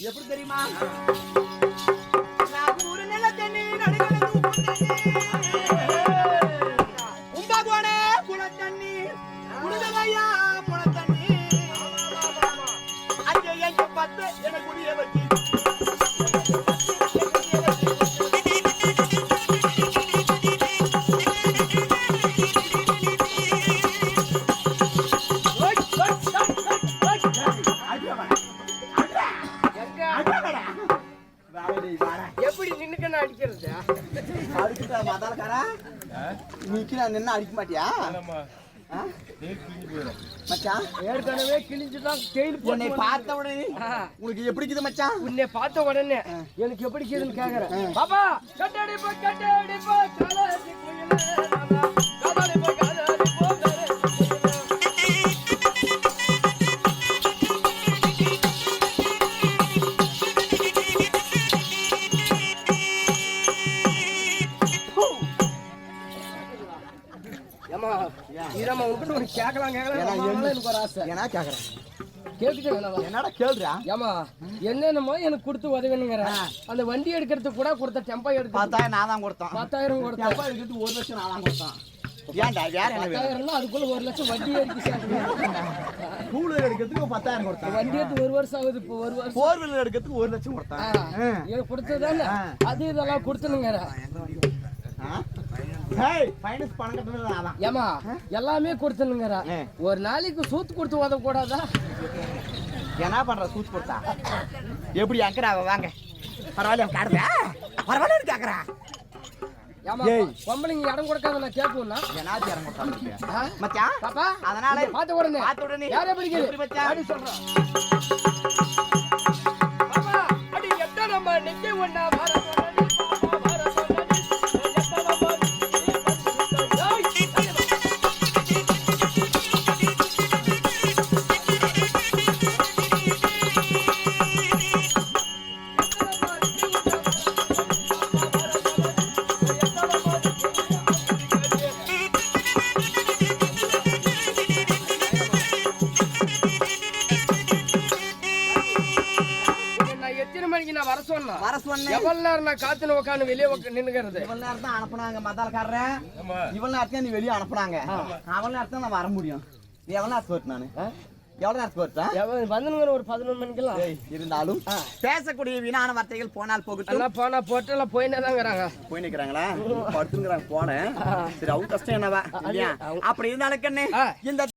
எப்படி தெரியுமா? நான் ஒரு நில தண்ணி நடுக்கடந்து உண்டாகுவானே புல தண்ணி குடுதலையா புல தண்ணி அங்கே எங்க பார்த்து எனக்கு குடிய வச்சு எப்படி நின்னுக்கன்னு அடிக்கிறது? அடிக்கிட்ட மதாலக்காரா நீக்கு நான் நின்று அடிக்க மாட்டியா? மச்சான் ஏற்கனவே கிழிஞ்சுதான் கெயில் உன்னை பார்த்த உடனே உங்களுக்கு எப்படி இருக்குது மச்சான்? உன்னை பார்த்த உடனே எனக்கு எப்படி இருக்குதுன்னு கேக்குறேன். பாப்பா கட்டடிப்பா கட்டடிப்பா காலாசி குயிலே ராமா கட்டடிப்பா கட்டடிப்பா ஏமா இரமா உன்கிட்ட ஒரு கேட்கலாம் எனக்கு ஒரு ஆசை. ஏன்னா கேக்குறேன் கேட்டுக்க என்னடா கேள்றா? ஏமா என்னென்னமோ எனக்கு கொடுத்து உதவினுங்கிற அந்த வண்டி எடுக்கிறதுக்கு கூட கொடுத்த டெம்பா எடுத்து 10,000 நான் தான் கொடுத்தேன். 10,000 கொடுத்தேன். டெம்பா எடுத்து 1 லட்சம் நான் தான் கொடுத்தேன். ஏன்டா வேற என்ன வேணும்? 10,000 அதுக்குள்ள 1 லட்சம் வண்டி ஏறிச்சு சார். டூ வீலர் எடுக்கிறதுக்கு 10,000 கொடுத்தேன். வண்டி எடுத்து 1 வருஷம் ஆகுது. இப்போ 1 வருஷம் ஃபோர் வீலர் எடுக்கிறதுக்கு 1 லட்சம் கொடுத்தேன். இது கொடுத்ததானே அது இதெல்லாம் கொடுத்துனுங்கிற. ஏய் ஃபைனான்ஸ் பணம் கட்டறது நான் தான். ஏமா எல்லாமே கொடுத்துனுங்கிற. ஒரு நாளைக்கு சூத்து கொடுத்து உதவ கூடாதா? என்ன பண்ற சூத் கொடுத்தா எப்படி அங்கடா வாங்க பரவாயில்ல காடுதா பரவாயில்ல கேக்குறா. ஏமா பொம்பளைங்க இடம் கொடுக்காத நான் கேட்பேன்னா என்னாச்சு இடம் கொடுத்தா மச்சான் பாப்பா அதனால பார்த்த உடனே யாரே பிடிக்குது மச்சான் அடி சொல்றேன். பாப்பா அடி எட்ட நம்ம நெஞ்சே ஒண்ணா வர சொன்னடி பாப்பா வர சொன்னடி எட்ட நம்ம வர சொன்னேன். எவ்வளவு நேரம் நான் காத்துன உட்காந்து வெளியே நின்னுக்கிறது? இவ்வளவு நேரம் தான் அனுப்புனாங்க மதாலக்காரன். இவ்வளவு நேரத்துல நீ வெளியே அனுப்புனாங்க. அவ்வளவு நேரத்துல நான் வர முடியும். நீ எவ்வளவு நேரத்துக்கு வரட்டு? நானு எவ்வளவு நேரத்துக்கு வரட்டா? வந்துங்க ஒரு 11 மணிக்கெல்லாம். இருந்தாலும் பேசக்கூடிய வீணான வார்த்தைகள் போனால் போகட்டும். எல்லாம் போனா போட்டு எல்லாம் போயினே தாங்கிறாங்க. போய் நிக்கிறாங்களா? படுத்துங்கிறாங்க போனேன். சரி அவங்க கஷ்டம் என்னவா இல்லையா? அப்படி இருந்தாலும் கண்ணே இந்த